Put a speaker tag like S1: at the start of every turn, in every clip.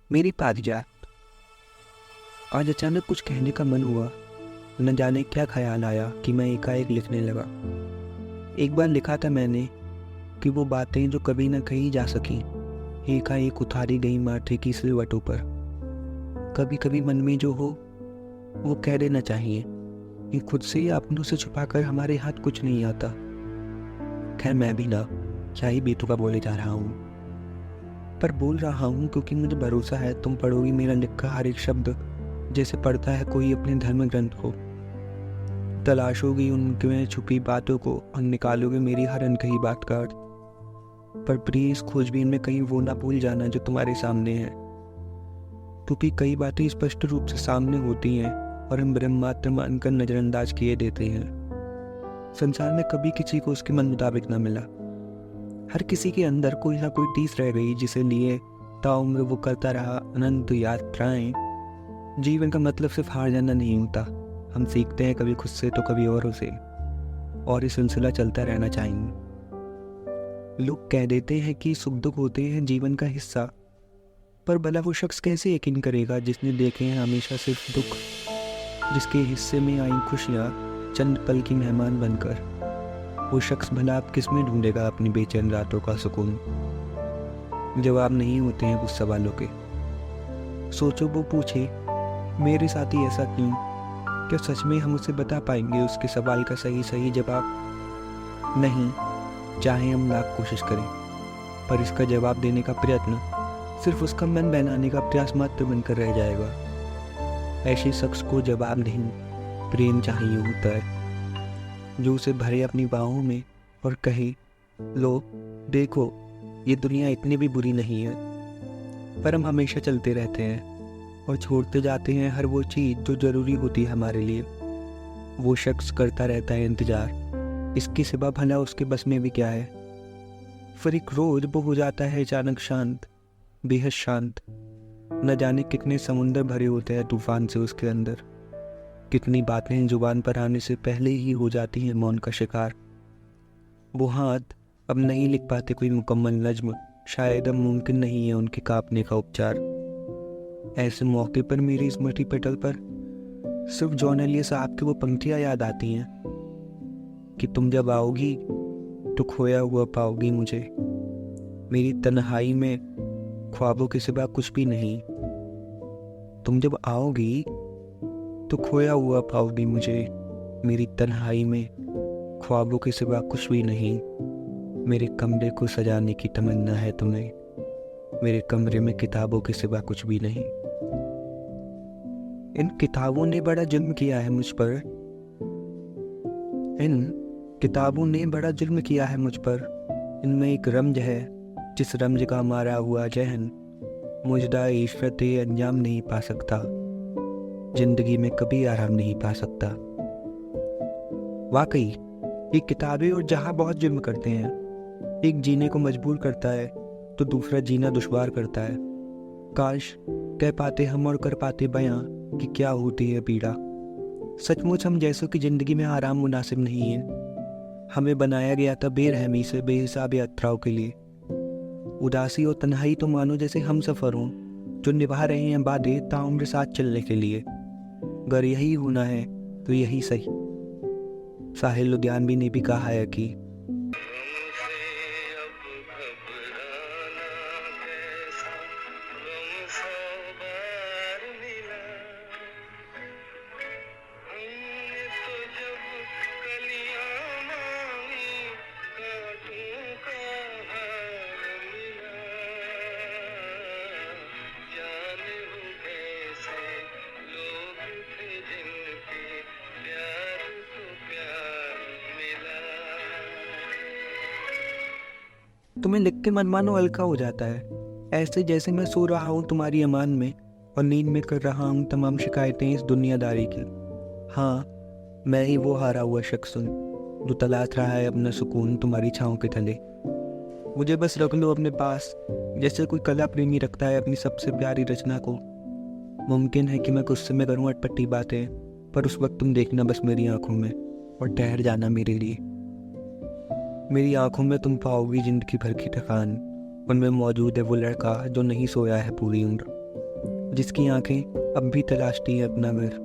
S1: मेरी पारिजात। आज अचानक कुछ कहने का मन हुआ। न जाने क्या ख्याल आया कि मैं एकाएक लिखने लगा। एक बार लिखा था मैंने कि वो बातें जो कभी न कही जा सकी, एकाएक उतारी गई माथे की सिलवटों पर। कभी कभी मन में जो हो वो कह देना चाहिए कि खुद से या अपनों से छुपाकर हमारे हाथ कुछ नहीं आता। खैर, मैं भी ना क्या ही बेतुका बोले जा रहा हूँ, पर बोल रहा हूँ क्योंकि मुझे भरोसा है तुम पढ़ोगी मेरा लिखा हर एक शब्द जैसे पढ़ता है कोई अपने धर्म ग्रंथ को। तलाशोगी उनमें छुपी बातों को और निकालोगे मेरी हर अनकही बात का अर्थ। पर प्रिय, इस खोजबीन में कहीं वो ना भूल जाना जो तुम्हारे सामने है, क्योंकि कई बातें स्पष्ट रूप से सामने होती हैं और हम ब्रह्मास्त्र मानकर नजरअंदाज किए देते हैं। संसार में कभी किसी को उसके मन मुताबिक ना मिला। हर किसी के अंदर कोई ना कोई टीस रह गई जिसे लिए ताउम्र वो करता रहा अनंत यात्राएं। जीवन का मतलब सिर्फ हार जाना नहीं होता। हम सीखते हैं कभी खुद से तो कभी औरों से, और ये सिलसिला चलता रहना चाहिए। लोग कह देते हैं कि सुख दुख होते हैं जीवन का हिस्सा, पर भला वो शख्स कैसे यकीन करेगा जिसने देखे हैं हमेशा सिर्फ दुख, जिसके हिस्से में आई खुशियाँ चंद पल की मेहमान बनकर। वो शख्स भला आप किस में ढूंढेगा अपनी बेचैन रातों का सुकून। जवाब नहीं होते हैं कुछ सवालों के। सोचो, वो पूछे मेरे साथ ही ऐसा क्यों, क्या सच में हम उसे बता पाएंगे उसके सवाल का सही जवाब? नहीं, चाहे हम लाख कोशिश करें, पर इसका जवाब देने का प्रयत्न सिर्फ उसका मन बहलाने का प्रयास मात्र बनकर रह जाएगा। ऐसे शख्स को जवाब नहीं, प्रेम चाहिए होता है, जो उसे भरे अपनी बाहों में और कहे, लो देखो, ये दुनिया इतनी भी बुरी नहीं है। पर हम हमेशा चलते रहते हैं और छोड़ते जाते हैं हर वो चीज़ जो ज़रूरी होती है हमारे लिए। वो शख्स करता रहता है इंतज़ार, इसके सिवा भला उसके बस में भी क्या है। फिर एक रोज़ वो हो जाता है अचानक शांत, बेहद शांत। न जाने कितने समुंदर भरे होते हैं तूफान से उसके अंदर। कितनी बातें जुबान पर आने से पहले ही हो जाती हैं मौन का शिकार। वो हाथ अब नहीं लिख पाते कोई मुकम्मल नज्म, शायद अब मुमकिन नहीं है उनके कांपने का उपचार। ऐसे मौके पर मेरी स्मृति पटल पर सिर्फ जॉन एलिया साहब की वो पंक्तियाँ याद आती हैं कि तुम जब आओगी तो खोया हुआ पाओगी मुझे, मेरी तन्हाई में ख्वाबों के सिवा कुछ भी नहीं। तुम जब आओगी तो खोया हुआ पाओगी मुझे, मेरी तन्हाई में ख्वाबों के सिवा कुछ भी नहीं। मेरे कमरे को सजाने की तमन्ना है तुम्हें, मेरे कमरे में किताबों के सिवा कुछ भी नहीं। इन किताबों ने बड़ा जुल्म किया है मुझ पर, इन किताबों ने बड़ा जुल्म किया है मुझ पर। इनमें एक रमज है जिस रमज का मारा हुआ जहन मुजदा इशरत अंजाम नहीं पा सकता, जिंदगी में कभी आराम नहीं पा सकता। वाकई ये किताबें और जहां बहुत जुल्म करते हैं। एक जीने को मजबूर करता है तो दूसरा जीना दुश्वार करता है। काश कह पाते हम और कर पाते बयां कि क्या होती है पीड़ा। सचमुच हम जैसों की जिंदगी में आराम मुनासिब नहीं है। हमें बनाया गया था बेरहमी से बेहिसाब यात्राओं के लिए। उदासी और तन्हाई तो मानो जैसे हम सफ़र हों जो निभा रहे हैं वादे ताउम्र साथ चलने के लिए। अगर यही होना है तो यही सही। साहिल लुधियानवी ने भी कहा है कि तुम्हें लिख के मन मानो हल्का हो जाता है, ऐसे जैसे मैं सो रहा हूँ तुम्हारी अमान में और नींद में कर रहा हूँ तमाम शिकायतें इस दुनियादारी की। हाँ, मैं ही वो हारा हुआ शख्स हूँ जो तलाश रहा है अपना सुकून तुम्हारी छाँव के तले। मुझे बस रख लो अपने पास, जैसे कोई कला प्रेमी रखता है अपनी सबसे प्यारी रचना को। मुमकिन है कि मैं गुस्से में करूँ अटपटी बातें, पर उस वक्त तुम देखना बस मेरी आंखों में और ठहर जाना मेरे लिए। मेरी आंखों में तुम पाओगी जिंदगी भर की थकान, उनमें मौजूद है वो लड़का जो नहीं सोया है पूरी उम्र। जिसकी आंखें अब भी तलाशती हैं अपना घर।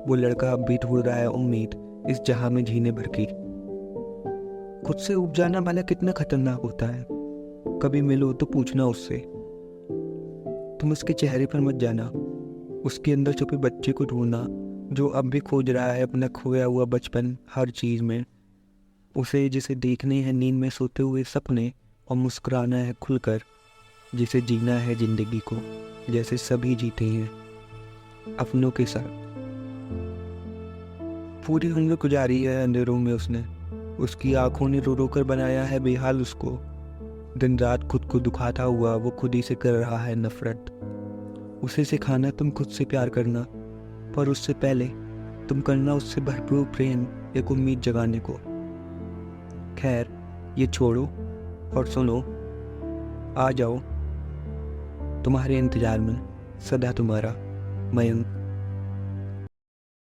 S1: वो लड़का अब भी ढूंढ रहा है उम्मीद इस जहां में जीने भर की। खुद से उब जाना भला कितना खतरनाक होता है। कभी मिलो तो पूछना उससे। तुम उसके चेहरे पर मत जाना, उसके अंदर छुपे बच्चे को ढूंढना जो अब भी खोज रहा है अपना खोया हुआ बचपन हर चीज़ में। उसे जिसे देखने हैं नींद में सोते हुए सपने और मुस्कुराना है खुलकर, जिसे जीना है जिंदगी को जैसे सभी जीते हैं अपनों के साथ। पूरी उम्र गुजारी है अंधेरों में उसने, उसकी आंखों ने रो रो कर बनाया है बेहाल उसको। दिन रात खुद को दुखाता हुआ वो खुद ही से कर रहा है नफरत। उसे सिखाना तुम खुद से प्यार करना, पर उससे पहले तुम करना उससे भरपूर प्रेम, एक उम्मीद जगाने को। खैर ये छोड़ो और सुनो, आ जाओ, तुम्हारे इंतजार में सदा तुम्हारा मयंक।